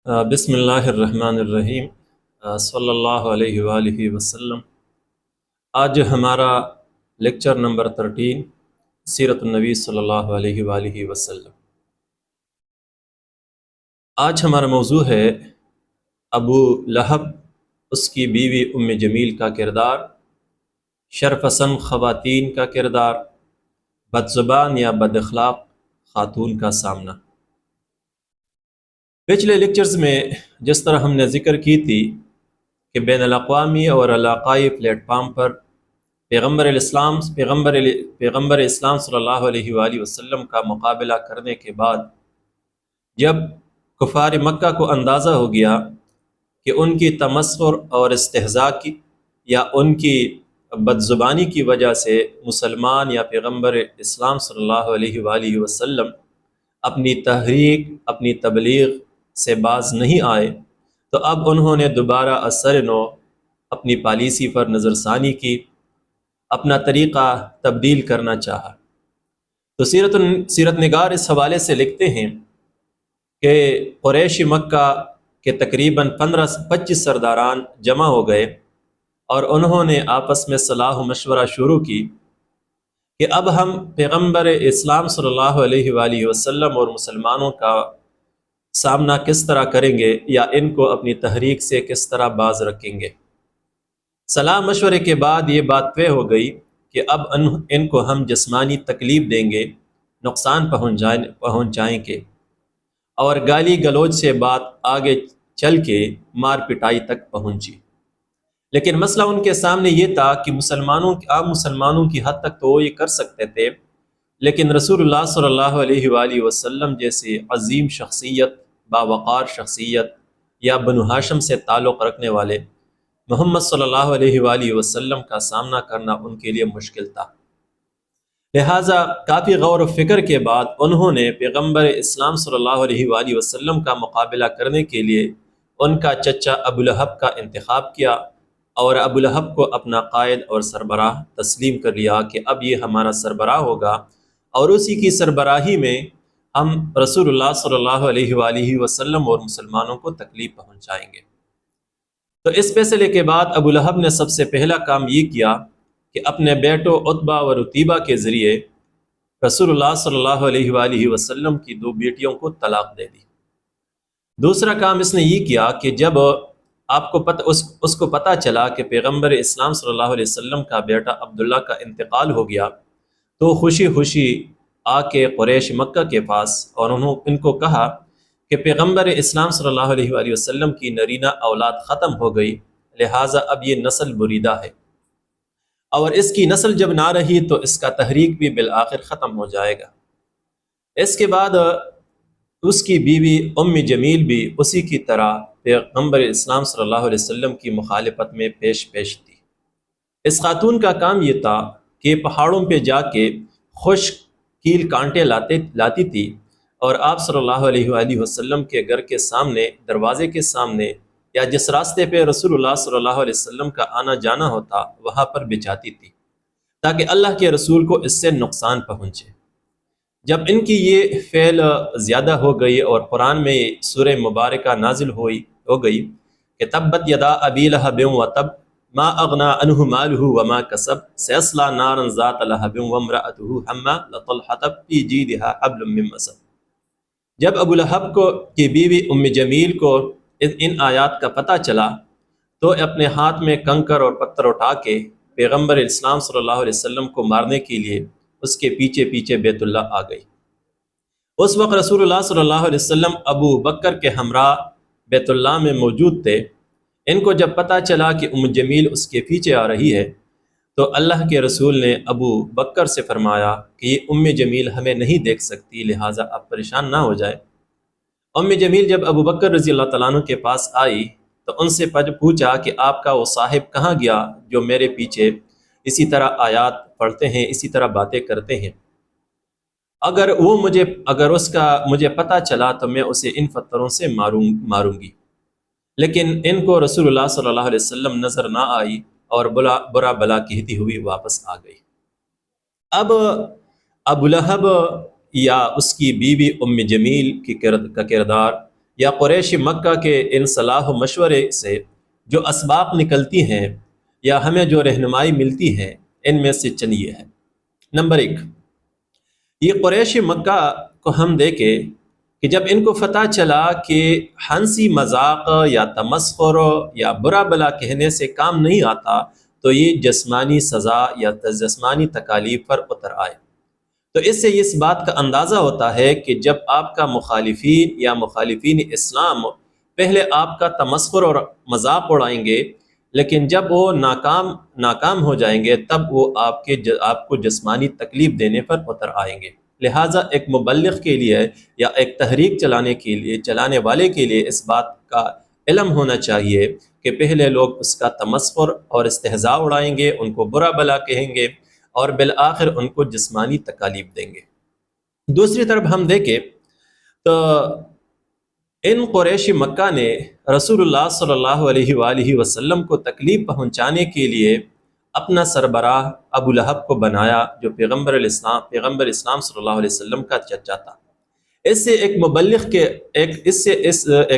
بسم اللہ الرحمن الرحیم۔ صلی اللہ علیہ وآلہ وسلم۔ آج ہمارا لیکچر نمبر 13 سیرت النبی صلی اللہ علیہ وآلہ وسلم۔ آج ہمارا موضوع ہے ابو لہب، اس کی بیوی ام جمیل کا کردار، شرپسند خواتین کا کردار، بد زبان یا بد اخلاق خاتون کا سامنا۔ پچھلے لیکچرز میں جس طرح ہم نے ذکر کی تھی کہ بین الاقوامی اور علاقائی پلیٹ فارم پر پیغمبر اسلام صلی اللہ علیہ وآلہ وسلم کا مقابلہ کرنے کے بعد جب کفار مکہ کو اندازہ ہو گیا کہ ان کی تمسخر اور استہزاء کی یا ان کی بد زبانی کی وجہ سے مسلمان یا پیغمبر اسلام صلی اللہ علیہ وآلہ وسلم اپنی تحریک اپنی تبلیغ سے باز نہیں آئے، تو اب انہوں نے دوبارہ اثر نو اپنی پالیسی پر نظر ثانی کی، اپنا طریقہ تبدیل کرنا چاہا۔ تو سیرت نگار اس حوالے سے لکھتے ہیں کہ قریش مکہ کے تقریباً 25 سرداران جمع ہو گئے اور انہوں نے آپس میں صلاح و مشورہ شروع کی کہ اب ہم پیغمبر اسلام صلی اللہ علیہ وآلہ وسلم اور مسلمانوں کا سامنا کس طرح کریں گے، یا ان کو اپنی تحریک سے کس طرح باز رکھیں گے۔ صلاح مشورے کے بعد یہ بات طے ہو گئی کہ اب ان کو ہم جسمانی تکلیف دیں گے، نقصان پہنچائیں گے، اور گالی گلوچ سے بات آگے چل کے مار پٹائی تک پہنچی۔ لیکن مسئلہ ان کے سامنے یہ تھا کہ عام مسلمانوں کی حد تک تو وہ یہ کر سکتے تھے، لیکن رسول اللہ صلی اللہ علیہ وآلہ وسلم جیسے عظیم شخصیت، باوقار شخصیت، یا بنو ہاشم سے تعلق رکھنے والے محمد صلی اللہ علیہ وآلہ وسلم کا سامنا کرنا ان کے لیے مشکل تھا۔ لہٰذا کافی غور و فکر کے بعد انہوں نے پیغمبر اسلام صلی اللہ علیہ وآلہ وسلم کا مقابلہ کرنے کے لیے ان کا چچا ابو لہب کا انتخاب کیا، اور ابو لہب کو اپنا قائد اور سربراہ تسلیم کر لیا کہ اب یہ ہمارا سربراہ ہوگا، اور اسی کی سربراہی میں ہم رسول اللہ صلی اللہ علیہ وآلہ وسلم اور مسلمانوں کو تکلیف پہنچائیں گے۔ تو اس فیصلے کے بعد ابو لہب نے سب سے پہلا کام یہ کیا کہ اپنے بیٹوں عتبہ و رتیبہ کے ذریعے رسول اللہ صلی اللہ علیہ وآلہ وسلم کی 2 بیٹیوں کو طلاق دے دی۔ دوسرا کام اس نے یہ کیا کہ جب اس کو پتہ چلا کہ پیغمبر اسلام صلی اللہ علیہ وسلم کا بیٹا عبداللہ کا انتقال ہو گیا، تو خوشی خوشی آ کے قریش مکہ کے پاس اور ان کو کہا کہ پیغمبر اسلام صلی اللہ علیہ وآلہ وسلم کی نرینہ اولاد ختم ہو گئی، لہٰذا اب یہ نسل بریدہ ہے، اور اس کی نسل جب نہ رہی تو اس کا تحریک بھی بالآخر ختم ہو جائے گا۔ اس کے بعد اس کی بیوی ام جمیل بھی اسی کی طرح پیغمبر اسلام صلی اللہ علیہ وسلم کی مخالفت میں پیش تھی۔ اس خاتون کا کام یہ تھا کہ پہاڑوں پہ جا کے خشک کیل کانٹے لاتی تھی، اور آپ صلی اللہ علیہ وآلہ وسلم کے گھر کے سامنے، دروازے کے سامنے، یا جس راستے پہ رسول اللہ صلی اللہ علیہ وسلم کا آنا جانا ہوتا وہاں پر بچھاتی تھی، تاکہ اللہ کے رسول کو اس سے نقصان پہنچے۔ جب ان کی یہ فعل زیادہ ہو گئی اور قرآن میں سورہ مبارکہ نازل ہو گئی کہ تبت یدا ابی لہب وتب ما اغنى عنه ماله وما کسب سيصلى نارا ذات لہب وامرأته حمالة الحطب في جيدها حبل من مسد۔ جب ابو لہب کی بیوی ام جمیل کو ان آیات کا پتہ چلا تو اپنے ہاتھ میں کنکر اور پتھر اٹھا کے پیغمبر اسلام صلی اللہ علیہ وسلم کو مارنے کے لیے اس کے پیچھے پیچھے بیت اللہ آ گئی۔ اس وقت رسول اللہ صلی اللہ علیہ وسلم ابو بکر کے ہمراہ بیت اللہ میں موجود تھے۔ ان کو جب پتہ چلا کہ ام جمیل اس کے پیچھے آ رہی ہے تو اللہ کے رسول نے ابو بکر سے فرمایا کہ یہ ام جمیل ہمیں نہیں دیکھ سکتی، لہٰذا آپ پریشان نہ ہو جائے۔ ام جمیل جب ابو بکر رضی اللہ تعالیٰ عنہ کے پاس آئی تو ان سے پوچھا کہ آپ کا وہ صاحب کہاں گیا جو میرے پیچھے اسی طرح آیات پڑھتے ہیں، اسی طرح باتیں کرتے ہیں؟ اگر اس کا مجھے پتہ چلا تو میں اسے ان پتھروں سے ماروں گی۔ لیکن ان کو رسول اللہ صلی اللہ علیہ وسلم نظر نہ آئی اور برا بلا کہتی ہوئی واپس آ گئی۔ اب ابو لہب یا اس کی بیوی ام جمیل کا کردار یا قریش مکہ کے ان صلاح و مشورے سے جو اسباق نکلتی ہیں یا ہمیں جو رہنمائی ملتی ہے، ان میں سے چند یہ ہے۔ نمبر 1، یہ قریش مکہ کو ہم دیکھیں کہ جب ان کو فتح چلا کہ ہنسی مذاق یا تمسخر یا برا بلا کہنے سے کام نہیں آتا، تو یہ جسمانی سزا یا جسمانی تکالیف پر اتر آئے۔ تو اس سے اس بات کا اندازہ ہوتا ہے کہ جب آپ کا مخالفین یا مخالفین اسلام پہلے آپ کا تمسخر اور مذاق اڑائیں گے، لیکن جب وہ ناکام ہو جائیں گے تب وہ آپ کو جسمانی تکلیف دینے پر اتر آئیں گے۔ لہٰذا ایک مبلغ کے لیے یا ایک تحریک چلانے والے کے لیے اس بات کا علم ہونا چاہیے کہ پہلے لوگ اس کا تمسخر اور استہزاء اڑائیں گے، ان کو برا بلا کہیں گے اور بالآخر ان کو جسمانی تکالیف دیں گے۔ دوسری طرف ہم دیکھیں تو ان قریش مکہ نے رسول اللہ صلی اللہ علیہ وآلہ وسلم کو تکلیف پہنچانے کے لیے اپنا سربراہ ابو لہب کو بنایا، جو پیغمبر اسلام صلی اللہ علیہ وسلم کا چچا تھا۔ اس سے ایک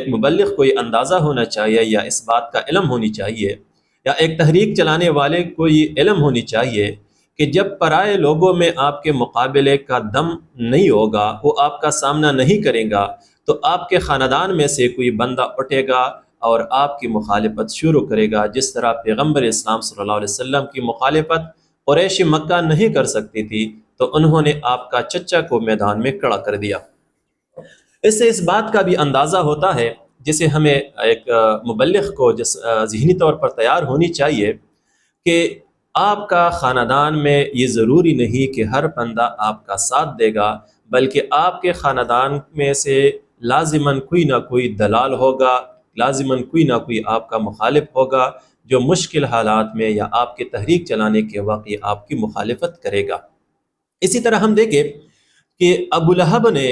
مبلغ کو یہ اندازہ ہونا چاہیے یا اس بات کا علم ہونی چاہیے یا ایک تحریک چلانے والے کو یہ علم ہونی چاہیے کہ جب پرائے لوگوں میں آپ کے مقابلے کا دم نہیں ہوگا، وہ آپ کا سامنا نہیں کرے گا، تو آپ کے خاندان میں سے کوئی بندہ اٹھے گا اور آپ کی مخالفت شروع کرے گا، جس طرح پیغمبر اسلام صلی اللہ علیہ وسلم کی مخالفت قریش مکہ نہیں کر سکتی تھی، تو انہوں نے آپ کا چچا کو میدان میں کھڑا کر دیا۔ اس سے اس بات کا بھی اندازہ ہوتا ہے، جسے ہمیں ایک مبلغ کو ذہنی طور پر تیار ہونی چاہیے کہ آپ کا خاندان میں یہ ضروری نہیں کہ ہر بندہ آپ کا ساتھ دے گا، بلکہ آپ کے خاندان میں سے لازماً کوئی نہ کوئی دلال ہوگا، لازماً کوئی نہ کوئی آپ کا مخالف ہوگا جو مشکل حالات میں یا آپ کے تحریک چلانے کے وقت یہ آپ کی مخالفت کرے گا۔ اسی طرح ہم دیکھیں کہ ابو لہب نے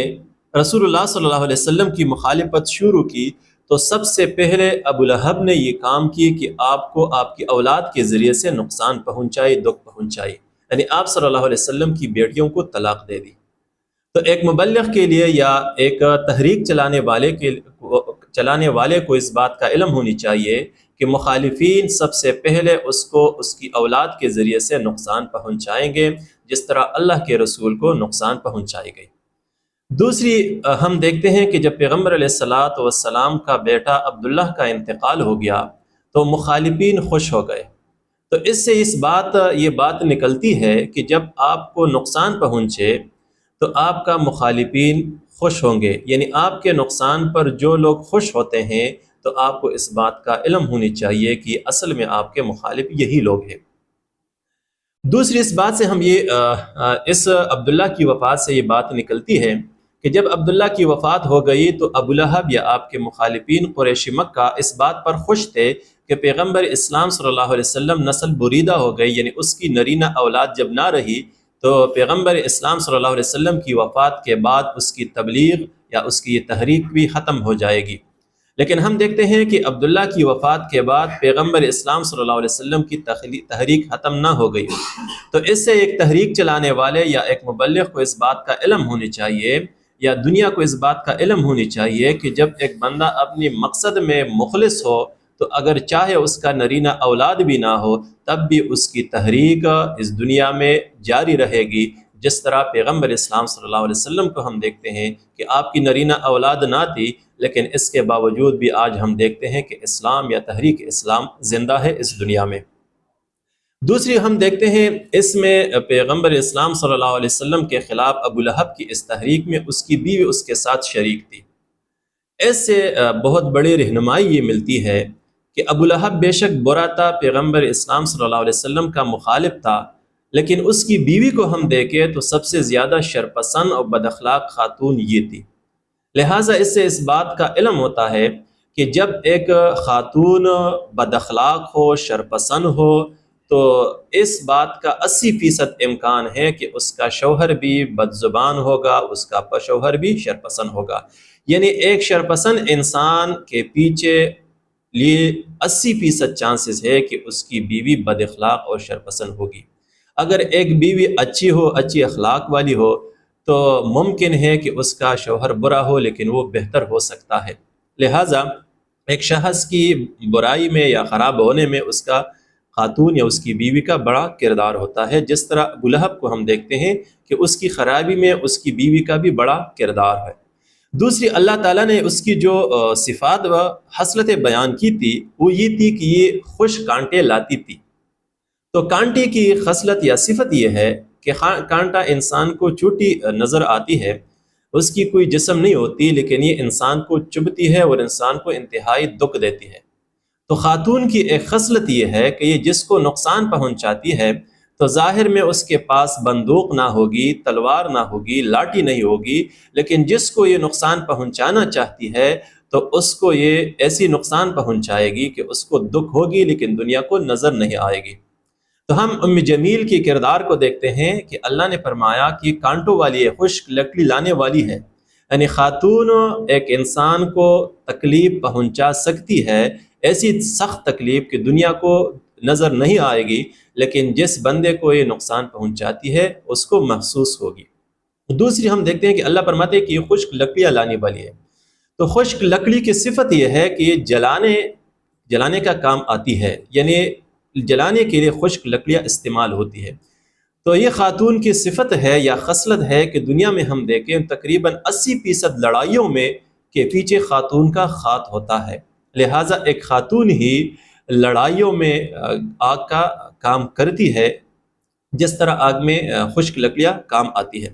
رسول اللہ صلی اللہ علیہ وسلم کی مخالفت شروع کی تو سب سے پہلے ابو لہب نے یہ کام کی کہ آپ کو آپ کی اولاد کے ذریعے سے نقصان پہنچائی، دکھ پہنچائی، یعنی آپ صلی اللہ علیہ وسلم کی بیٹیوں کو طلاق دے دی۔ تو ایک مبلغ کے لیے یا ایک تحریک چلانے والے کو اس بات کا علم ہونی چاہیے کہ مخالفین سب سے پہلے اس کو اس کی اولاد کے ذریعے سے نقصان پہنچائیں گے، جس طرح اللہ کے رسول کو نقصان پہنچائی گئی۔ دوسری ہم دیکھتے ہیں کہ جب پیغمبر علیہ الصلاۃ والسلام کا بیٹا عبداللہ کا انتقال ہو گیا تو مخالفین خوش ہو گئے۔ تو اس سے یہ بات نکلتی ہے کہ جب آپ کو نقصان پہنچے تو آپ کا مخالفین خوش ہوں گے، یعنی آپ کے نقصان پر جو لوگ خوش ہوتے ہیں تو آپ کو اس بات کا علم ہونی چاہیے کہ اصل میں آپ کے مخالف یہی لوگ ہیں۔ دوسری اس بات سے ہم اس عبداللہ کی وفات سے یہ بات نکلتی ہے کہ جب عبداللہ کی وفات ہو گئی تو ابو لہب یا آپ کے مخالفین قریش مکہ اس بات پر خوش تھے کہ پیغمبر اسلام صلی اللہ علیہ وسلم نسل بریدہ ہو گئی، یعنی اس کی نرینہ اولاد جب نہ رہی تو پیغمبر اسلام صلی اللہ علیہ وسلم کی وفات کے بعد اس کی تبلیغ یا اس کی یہ تحریک بھی ختم ہو جائے گی۔ لیکن ہم دیکھتے ہیں کہ عبداللہ کی وفات کے بعد پیغمبر اسلام صلی اللہ علیہ وسلم کی تحریک ختم نہ ہو گئی، تو اس سے ایک تحریک چلانے والے یا ایک مبلغ کو اس بات کا علم ہونی چاہیے یا دنیا کو اس بات کا علم ہونی چاہیے کہ جب ایک بندہ اپنی مقصد میں مخلص ہو تو اگر چاہے اس کا نرینہ اولاد بھی نہ ہو تب بھی اس کی تحریک اس دنیا میں جاری رہے گی، جس طرح پیغمبر اسلام صلی اللہ علیہ وسلم کو ہم دیکھتے ہیں کہ آپ کی نرینہ اولاد نہ تھی، لیکن اس کے باوجود بھی آج ہم دیکھتے ہیں کہ اسلام یا تحریک اسلام زندہ ہے اس دنیا میں۔ دوسری ہم دیکھتے ہیں اس میں پیغمبر اسلام صلی اللہ علیہ وسلم کے خلاف ابو لہب کی اس تحریک میں اس کی بیوی اس کے ساتھ شریک تھی۔ اس سے بہت بڑی رہنمائی یہ ملتی ہے کہ ابو لہب بے شک برا تھا، پیغمبر اسلام صلی اللہ علیہ وسلم کا مخالف تھا، لیکن اس کی بیوی کو ہم دیکھیں تو سب سے زیادہ شرپسند اور بد اخلاق خاتون یہ تھی۔ لہٰذا اس سے اس بات کا علم ہوتا ہے کہ جب ایک خاتون بد اخلاق ہو، شرپسند ہو، تو اس بات کا 80% امکان ہے کہ اس کا شوہر بھی بد زبان ہوگا، اس کا شوہر بھی شرپسند ہوگا۔ یعنی ایک شرپسند انسان کے پیچھے لیے 80% چانسز ہے کہ اس کی بیوی بد اخلاق اور شرپسند ہوگی۔ اگر ایک بیوی اچھی ہو، اچھی اخلاق والی ہو، تو ممکن ہے کہ اس کا شوہر برا ہو لیکن وہ بہتر ہو سکتا ہے۔ لہٰذا ایک شخص کی برائی میں یا خراب ہونے میں اس کا خاتون یا اس کی بیوی کا بڑا کردار ہوتا ہے، جس طرح ابو لہب کو ہم دیکھتے ہیں کہ اس کی خرابی میں اس کی بیوی کا بھی بڑا کردار ہے۔ دوسری، اللہ تعالیٰ نے اس کی جو صفات و خصلتیں بیان کی تھی وہ یہ تھی کہ یہ خوش کانٹے لاتی تھی۔ تو کانٹے کی خصلت یا صفت یہ ہے کہ کانٹا انسان کو چوٹی نظر آتی ہے، اس کی کوئی جسم نہیں ہوتی، لیکن یہ انسان کو چبھتی ہے اور انسان کو انتہائی دکھ دیتی ہے۔ تو خاتون کی ایک خصلت یہ ہے کہ یہ جس کو نقصان پہنچاتی ہے تو ظاہر میں اس کے پاس بندوق نہ ہوگی، تلوار نہ ہوگی، لاٹھی نہیں ہوگی، لیکن جس کو یہ نقصان پہنچانا چاہتی ہے تو اس کو یہ ایسی نقصان پہنچائے گی کہ اس کو دکھ ہوگی لیکن دنیا کو نظر نہیں آئے گی۔ تو ہم ام جمیل کی کردار کو دیکھتے ہیں کہ اللہ نے فرمایا کہ یہ کانٹوں والی ہے، خشک لکڑی لانے والی ہے، یعنی خاتون ایک انسان کو تکلیف پہنچا سکتی ہے، ایسی سخت تکلیف کہ دنیا کو نظر نہیں آئے گی، لیکن جس بندے کو یہ نقصان پہنچاتی ہے اس کو محسوس ہوگی۔ دوسری ہم دیکھتے ہیں کہ اللہ فرماتے ہیں کہ یہ خشک لکڑیاں لانے والی ہے۔ تو خشک لکڑی کی صفت یہ ہے کہ یہ جلانے کا کام آتی ہے، یعنی جلانے کے لیے خشک لکڑیاں استعمال ہوتی ہے۔ تو یہ خاتون کی صفت ہے یا خصلت ہے کہ دنیا میں ہم دیکھیں تقریباً 80% لڑائیوں میں کے پیچھے خاتون کا ہاتھ ہوتا ہے، لہٰذا ایک خاتون ہی لڑائیوں میں آگ کا کام کرتی ہے، جس طرح آگ میں خشک لکڑیاں کام آتی ہے۔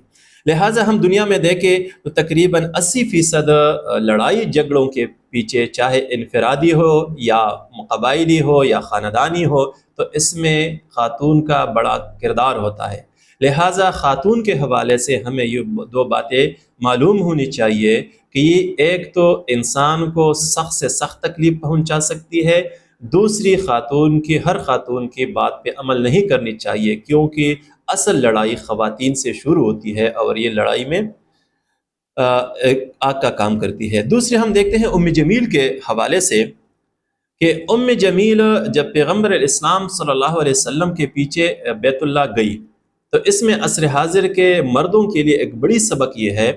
لہٰذا ہم دنیا میں دیکھیں تو تقریباً 80% لڑائی جھگڑوں کے پیچھے، چاہے انفرادی ہو یا قبائلی ہو یا خاندانی ہو، تو اس میں خاتون کا بڑا کردار ہوتا ہے۔ لہٰذا خاتون کے حوالے سے ہمیں یہ دو باتیں معلوم ہونی چاہیے کہ یہ ایک تو انسان کو سخت سے سخت تکلیف پہنچا سکتی ہے، دوسری ہر خاتون کی بات پہ عمل نہیں کرنی چاہیے، کیونکہ اصل لڑائی خواتین سے شروع ہوتی ہے اور یہ لڑائی میں آگ کا کام کرتی ہے۔ دوسرے ہم دیکھتے ہیں ام جمیل کے حوالے سے کہ ام جمیل جب پیغمبر اسلام صلی اللہ علیہ وسلم کے پیچھے بیت اللہ گئی تو اس میں عصر حاضر کے مردوں کے لیے ایک بڑی سبق یہ ہے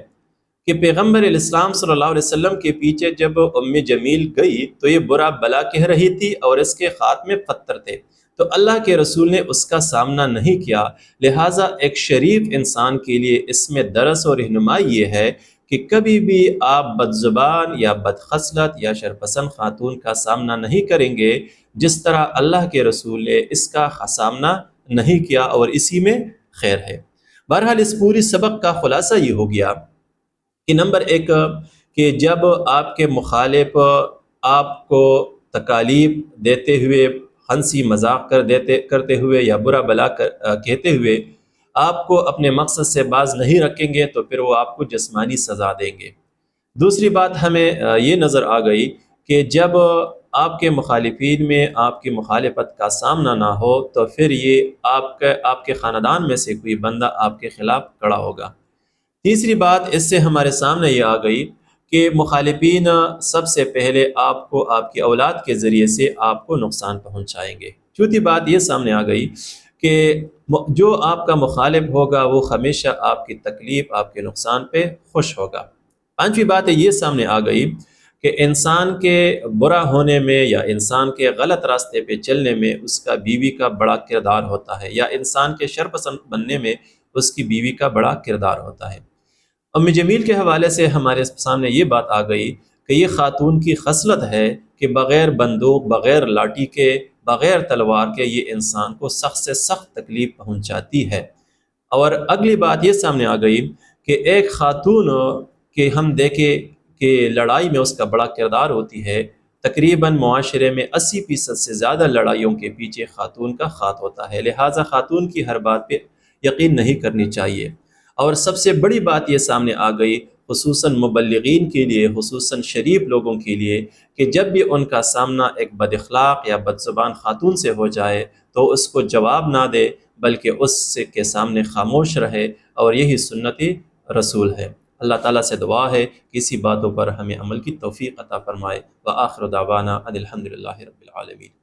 کہ پیغمبر اسلام صلی اللہ علیہ وسلم کے پیچھے جب ام جمیل گئی تو یہ برا بلا کہہ رہی تھی اور اس کے ہاتھ میں پتھر تھے، تو اللہ کے رسول نے اس کا سامنا نہیں کیا۔ لہٰذا ایک شریف انسان کے لیے اس میں درس اور رہنمائی یہ ہے کہ کبھی بھی آپ بد زبان یا بد خصلت یا شرپسند خاتون کا سامنا نہیں کریں گے، جس طرح اللہ کے رسول نے اس کا سامنا نہیں کیا، اور اسی میں خیر ہے۔ بہرحال اس پوری سبق کا خلاصہ یہ ہو گیا کہ نمبر ایک کہ جب آپ کے مخالف آپ کو تکالیف دیتے ہوئے، ہنسی مذاق کرتے ہوئے یا برا بلا کہتے ہوئے آپ کو اپنے مقصد سے باز نہیں رکھیں گے تو پھر وہ آپ کو جسمانی سزا دیں گے۔ دوسری بات ہمیں یہ نظر آ گئی کہ جب آپ کے مخالفین میں آپ کی مخالفت کا سامنا نہ ہو تو پھر یہ آپ کے خاندان میں سے کوئی بندہ آپ کے خلاف کھڑا ہوگا۔ تیسری بات اس سے ہمارے سامنے یہ آ گئی کہ مخالفین سب سے پہلے آپ کو آپ کی اولاد کے ذریعے سے آپ کو نقصان پہنچائیں گے۔ چوتھی بات یہ سامنے آ گئی کہ جو آپ کا مخالف ہوگا وہ ہمیشہ آپ کی تکلیف، آپ کے نقصان پہ خوش ہوگا۔ پانچویں بات یہ سامنے آ گئی کہ انسان کے برا ہونے میں یا انسان کے غلط راستے پہ چلنے میں اس کا بیوی کا بڑا کردار ہوتا ہے، یا انسان کے شرپسند بننے میں اس کی بیوی کا بڑا کردار ہوتا ہے۔ ام جمیل کے حوالے سے ہمارے سامنے یہ بات آ گئی کہ یہ خاتون کی خصلت ہے کہ بغیر بندوق، بغیر لاٹھی کے، بغیر تلوار کے یہ انسان کو سخت سے سخت تکلیف پہنچاتی ہے۔ اور اگلی بات یہ سامنے آ گئی کہ ایک خاتون کہ ہم دیکھیں کہ لڑائی میں اس کا بڑا کردار ہوتی ہے، تقریباً معاشرے میں 80% سے زیادہ لڑائیوں کے پیچھے خاتون کا ہاتھ ہوتا ہے، لہٰذا خاتون کی ہر بات پہ یقین نہیں کرنی چاہیے۔ اور سب سے بڑی بات یہ سامنے آ گئی خصوصاً مبلغین کے لیے، خصوصاً شریف لوگوں کے لیے، کہ جب بھی ان کا سامنا ایک بد اخلاق یا بد زبان خاتون سے ہو جائے تو اس کو جواب نہ دے، بلکہ اس کے سامنے خاموش رہے، اور یہی سنت رسول ہے۔ اللہ تعالیٰ سے دعا ہے کہ اسی باتوں پر ہمیں عمل کی توفیق عطا فرمائے۔ وآخر دعوانا ان الحمد للہ رب العالمین۔